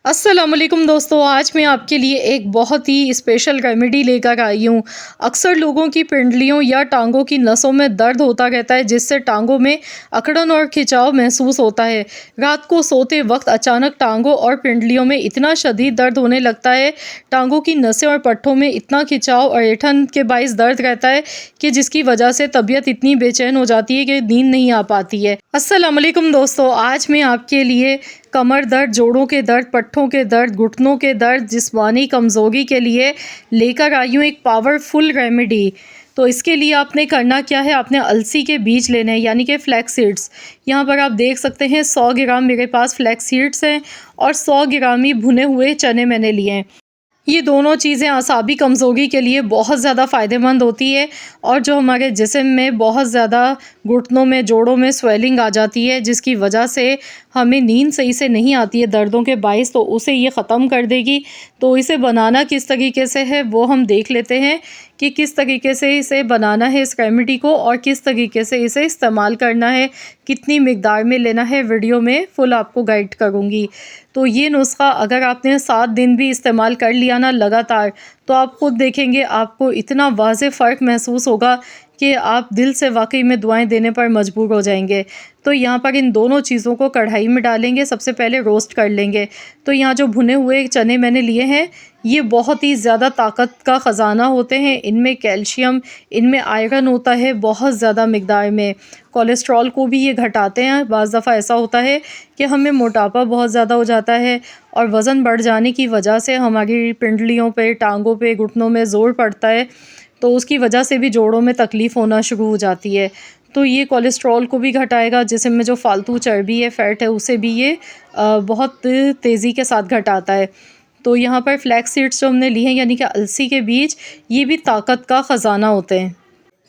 अस्सलामुअलैकुम दोस्तों, आज मैं आपके लिए एक बहुत ही स्पेशल रेमेडी लेकर आई हूँ। अक्सर लोगों की पिंडलियों या टांगों की नसों में दर्द होता रहता है, जिससे टांगों में अकड़न और खिंचाव महसूस होता है। रात को सोते वक्त अचानक टांगों और पिंडलियों में इतना शदीद दर्द होने लगता है, टांगों की नसें और पट्ठों में इतना खिंचाव और ऐंठन के बाइस दर्द रहता है कि जिसकी वजह से तबीयत इतनी बेचैन हो जाती है कि नींद नहीं आ पाती है। अस्सलामुअलैकुम दोस्तों, आज मैं आपके लिए कमर दर्द, जोड़ों के दर्द, पट्ठों के दर्द, घुटनों के दर्द, जिस्मानी कमज़ोरी के लिए लेकर आई हूँ एक पावरफुल रेमेडी। तो इसके लिए आपने करना क्या है, आपने अलसी के बीज लेने हैं, यानी कि फ्लैक्स सीड्स। यहाँ पर आप देख सकते हैं 100 ग्राम मेरे पास फ्लैक्स सीड्स हैं और 100 ग्राम ही भुने हुए चने मैंने लिए हैं। ये दोनों चीज़ें आसाबी कमज़ोरी के लिए बहुत ज़्यादा फ़ायदेमंद होती है और जो हमारे जिस्म में बहुत ज़्यादा घुटनों में, जोड़ों में स्वेलिंग आ जाती है, जिसकी वजह से हमें नींद सही से नहीं आती है दर्दों के बाइस, तो उसे ये ख़त्म कर देगी। तो इसे बनाना किस तरीके से है वो हम देख लेते हैं कि किस तरीके से इसे बनाना है इस रेमेडी को, और किस तरीके से इसे इस्तेमाल करना है, कितनी मिकदार में लेना है, वीडियो में फुल आपको गाइड करूँगी। तो ये नुस्खा अगर आपने 7 दिन भी इस्तेमाल कर लिया ना लगातार, तो आप खुद देखेंगे आपको इतना वाज़ेह फ़र्क महसूस होगा कि आप दिल से वाकई में दुआएं देने पर मजबूर हो जाएंगे। तो यहाँ पर इन दोनों चीज़ों को कढ़ाई में डालेंगे, सबसे पहले रोस्ट कर लेंगे। तो यहाँ जो भुने हुए चने मैंने लिए हैं, ये बहुत ही ज़्यादा ताकत का ख़जाना होते हैं। इनमें कैल्शियम, इनमें आयरन होता है बहुत ज़्यादा मिकदार में। कोलेस्ट्रॉल को भी ये घटाते हैं। बाज़ दफ़ा ऐसा होता है कि हमें मोटापा बहुत ज़्यादा हो जाता है और वज़न बढ़ जाने की वजह से हमारी पिंडलियों पे, टांगों पे, घुटनों में ज़ोर पड़ता है, तो उसकी वजह से भी जोड़ों में तकलीफ़ होना शुरू हो जाती है। तो ये कोलेस्ट्रॉल को भी घटाएगा, जिस्म में जो फ़ालतू चर्बी है, फ़ैट है, उसे भी ये बहुत तेज़ी के साथ घटाता है। तो यहाँ पर फ्लैक्स सीड्स जो हमने लिए हैं, यानी कि अलसी के बीज, ये भी ताकत का ख़जाना होते हैं।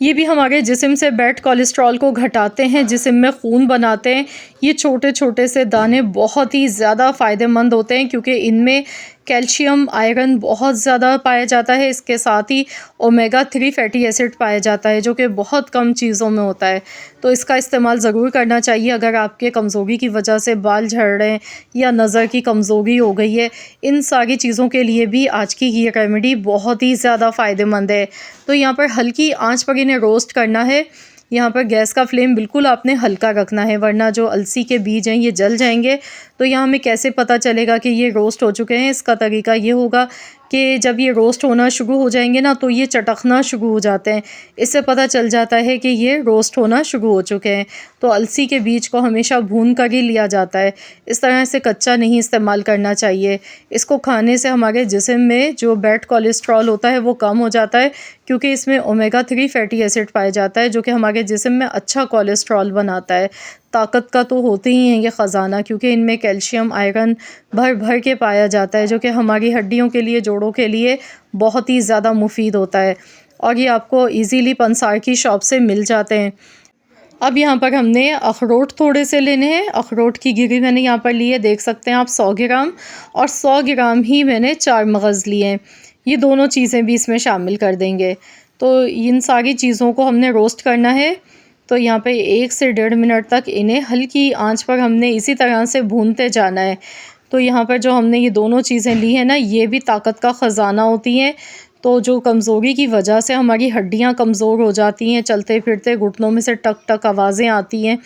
ये भी हमारे जिस्म से बैड कोलेस्ट्रॉल को घटाते हैं, जिस्म में खून बनाते हैं। ये छोटे छोटे से दाने बहुत ही ज़्यादा फ़ायदेमंद होते हैं, क्योंकि इनमें कैल्शियम, आयरन बहुत ज़्यादा पाया जाता है। इसके साथ ही ओमेगा 3 फैटी एसिड पाया जाता है, जो कि बहुत कम चीज़ों में होता है। तो इसका इस्तेमाल ज़रूर करना चाहिए अगर आपके कमज़ोरी की वजह से बाल झड़ रहे हैं या नज़र की कमज़ोरी हो गई है। इन सारी चीज़ों के लिए भी आज की ये रेमेडी बहुत ही ज़्यादा फ़ायदेमंद है। तो यहाँ पर हल्की आंच पर इन्हें रोस्ट करना है। यहाँ पर गैस का फ्लेम बिल्कुल आपने हल्का रखना है, वरना जो अलसी के बीज हैं ये जल जाएंगे। तो यहाँ हमें कैसे पता चलेगा कि ये रोस्ट हो चुके हैं? इसका तरीका ये होगा कि जब ये रोस्ट होना शुरू हो जाएंगे ना, तो ये चटकना शुरू हो जाते हैं। इससे पता चल जाता है कि ये रोस्ट होना शुरू हो चुके हैं। तो अलसी के बीज को हमेशा भून कर ही लिया जाता है, इस तरह से कच्चा नहीं इस्तेमाल करना चाहिए। इसको खाने से हमारे जिस्म में जो बैड कोलेस्ट्रॉल होता है वो कम हो जाता है, क्योंकि इसमें ओमेगा 3 फैटी एसिड पाया जाता है, जो कि हमारे जिस्म में अच्छा कोलेस्ट्रॉल बनाता है। ताकत का तो होते ही हैं ये ख़जाना, क्योंकि इनमें कैल्शियम, आयरन भर भर के पाया जाता है, जो कि हमारी हड्डियों के लिए, जोड़ों के लिए बहुत ही ज़्यादा मुफीद होता है। और ये आपको इजीली पंसार की शॉप से मिल जाते हैं। अब यहाँ पर हमने अखरोट थोड़े से लेने हैं। अखरोट की गिरी मैंने यहाँ पर ली है, देख सकते हैं आप 100 ग्राम, और 100 ग्राम ही मैंने 4 मगज़ लिए हैं। ये दोनों चीज़ें भी इसमें शामिल कर देंगे। तो इन सारी चीज़ों को हमने रोस्ट करना है। तो यहाँ पे 1 से 1.5 मिनट तक इन्हें हल्की आंच पर हमने इसी तरह से भूनते जाना है। तो यहाँ पर जो हमने ये दोनों चीज़ें ली हैं ना, ये भी ताकत का ख़जाना होती हैं। तो जो कमज़ोरी की वजह से हमारी हड्डियाँ कमज़ोर हो जाती हैं, चलते फिरते घुटनों में से टक टक आवाज़ें आती हैं,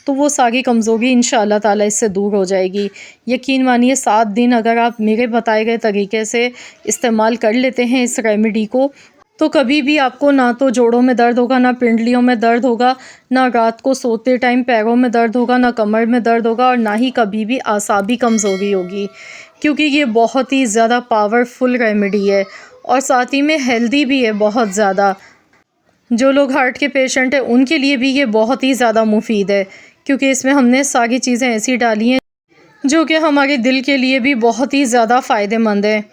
तो वो सारी कमज़ोरी इंशाअल्लाह ताला इससे दूर हो जाएगी। यकीन मानिए 7 दिन अगर आप मेरे बताए गए तरीके से इस्तेमाल कर लेते हैं इस रेमेडी को, तो कभी भी आपको ना तो जोड़ों में दर्द होगा, ना पिंडलियों में दर्द होगा, ना रात को सोते टाइम पैरों में दर्द होगा, ना कमर में दर्द होगा, और ना ही कभी भी आसाबी कमज़ोरी होगी, क्योंकि ये बहुत ही ज़्यादा पावरफुल रेमेडी है और साथ ही में हेल्दी भी है बहुत ज़्यादा। जो लोग हार्ट के पेशेंट हैं उनके लिए भी ये बहुत ही ज़्यादा मुफीद है, क्योंकि इसमें हमने सारी चीज़ें ऐसी डाली हैं जो कि हमारे दिल के लिए भी बहुत ही ज़्यादा फ़ायदेमंद है।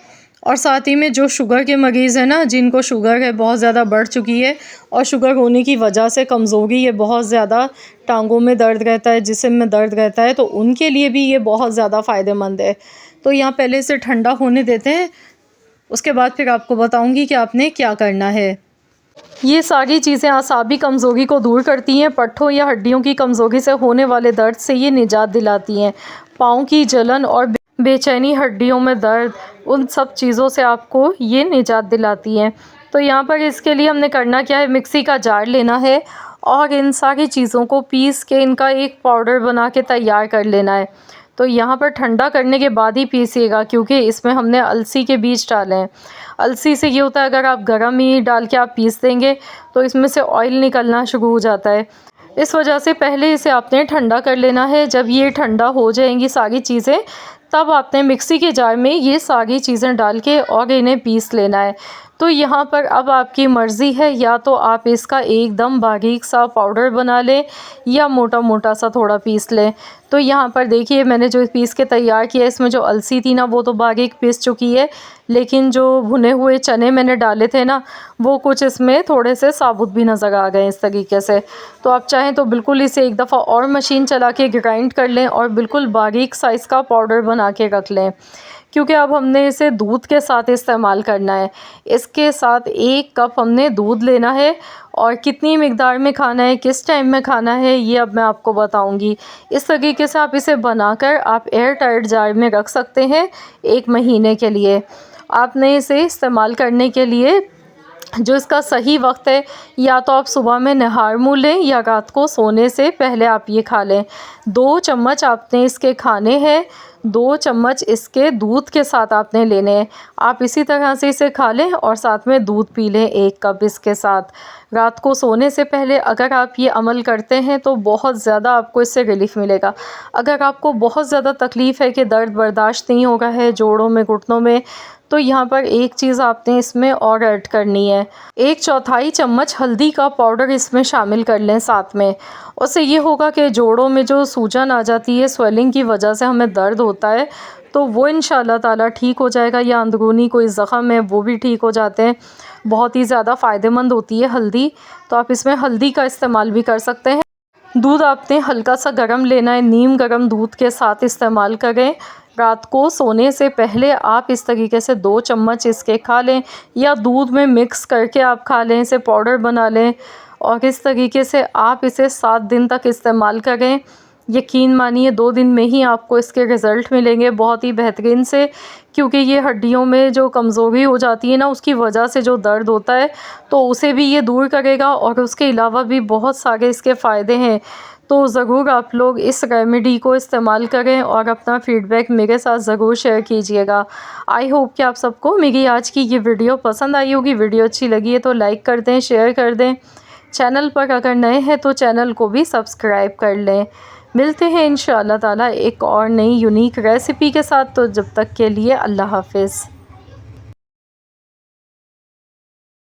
और साथ ही में जो शुगर के मरीज़ हैं ना, जिनको शुगर है बहुत ज़्यादा बढ़ चुकी है, और शुगर होने की वजह से कमज़ोरी है बहुत ज़्यादा, टांगों में दर्द रहता है, जिस्म में दर्द रहता है, तो उनके लिए भी ये बहुत ज़्यादा फ़ायदेमंद है। तो यहाँ पहले से ठंडा होने देते हैं, उसके बाद फिर आपको बताऊँगी कि आपने क्या करना है। ये सारी चीज़ें आसाबी कमज़ोरी को दूर करती हैं। पट्ठों या हड्डियों की कमज़ोरी से होने वाले दर्द से ये निजात दिलाती हैं। पाँव की जलन और बेचैनी, हड्डियों में दर्द, उन सब चीज़ों से आपको ये निजात दिलाती हैं। तो यहाँ पर इसके लिए हमने करना क्या है, मिक्सी का जार लेना है और इन सारी चीज़ों को पीस के इनका एक पाउडर बना के तैयार कर लेना है। तो यहाँ पर ठंडा करने के बाद ही पीसिएगा, क्योंकि इसमें हमने अलसी के बीज डाले हैं। अलसी से ये होता है, अगर आप गर्म ही डाल के आप पीस देंगे तो इसमें से ऑयल निकलना शुरू हो जाता है। इस वजह से पहले इसे आपने ठंडा कर लेना है। जब ये ठंडा हो जाएंगी सारी चीज़ें, तब आपने मिक्सी के जार में ये सारी चीज़ें डाल के और इन्हें पीस लेना है। तो यहाँ पर अब आपकी मर्ज़ी है, या तो आप इसका एकदम बारीक सा पाउडर बना लें या मोटा मोटा सा थोड़ा पीस लें। तो यहाँ पर देखिए मैंने जो पीस के तैयार किया है, इसमें जो अलसी थी ना वो तो बारीक पीस चुकी है, लेकिन जो भुने हुए चने मैंने डाले थे ना, वो कुछ इसमें थोड़े से साबुत भी नज़र आ गए इस तरीके से। तो आप चाहें तो बिल्कुल इसे एक दफ़ा और मशीन चला के ग्राइंड कर लें और बिल्कुल बारीक साइज़ का पाउडर बना के रख लें, क्योंकि अब हमने इसे दूध के साथ इस्तेमाल करना है। इसके साथ 1 कप हमने दूध लेना है और कितनी मिकदार में खाना है, किस टाइम में खाना है, ये अब मैं आपको बताऊंगी। इस तरीके से आप इसे बनाकर आप एयर टाइट जार में रख सकते हैं 1 महीने के लिए। आपने इसे इस्तेमाल करने के लिए जो इसका सही वक्त है, या तो आप सुबह में नहार मुँह लें या रात को सोने से पहले आप ये खा लें। 2 चम्मच आपने इसके खाने हैं, 2 चम्मच इसके दूध के साथ आपने लेने हैं। आप इसी तरह से इसे खा लें और साथ में दूध पी लें 1 कप इसके साथ। रात को सोने से पहले अगर आप ये अमल करते हैं तो बहुत ज़्यादा आपको इससे रिलीफ़ मिलेगा। अगर आपको बहुत ज़्यादा तकलीफ़ है कि दर्द बर्दाश्त नहीं हो रहा है जोड़ों में, घुटनों में, तो यहाँ पर एक चीज़ आपने इसमें और ऐड करनी है। 1/4 चम्मच हल्दी का पाउडर इसमें शामिल कर लें साथ में। उससे ये होगा कि जोड़ों में जो सूजन आ जाती है, स्वेलिंग की वजह से हमें दर्द होता है, तो वो इंशाल्लाह ताला ठीक हो जाएगा, या अंदरूनी कोई ज़ख़म है वो भी ठीक हो जाते हैं। बहुत ही ज़्यादा फ़ायदेमंद होती है हल्दी, तो आप इसमें हल्दी का इस्तेमाल भी कर सकते हैं। दूध आपने हल्का सा गर्म लेना है, नीम गर्म दूध के साथ इस्तेमाल करें। रात को सोने से पहले आप इस तरीके से 2 चम्मच इसके खा लें, या दूध में मिक्स करके आप खा लें, इसे पाउडर बना लें और इस तरीके से आप इसे 7 दिन तक इस्तेमाल करें। यकीन मानिए 2 दिन में ही आपको इसके रिज़ल्ट मिलेंगे बहुत ही बेहतरीन से, क्योंकि ये हड्डियों में जो कमज़ोरी हो जाती है ना, उसकी वजह से जो दर्द होता है, तो उसे भी ये दूर करेगा और उसके अलावा भी बहुत सारे इसके फ़ायदे हैं। तो ज़रूर आप लोग इस रेमेडी को इस्तेमाल करें और अपना फ़ीडबैक मेरे साथ ज़रूर शेयर कीजिएगा। आई होप कि आप सबको मेरी आज की ये वीडियो पसंद आई होगी। वीडियो अच्छी लगी है तो लाइक कर दें, शेयर कर दें। चैनल पर अगर नए हैं तो चैनल को भी सब्सक्राइब कर लें। मिलते हैं इंशाअल्लाह ताला एक और नई यूनिक रेसिपी के साथ। तो जब तक के लिए अल्लाह हाफ़िज़।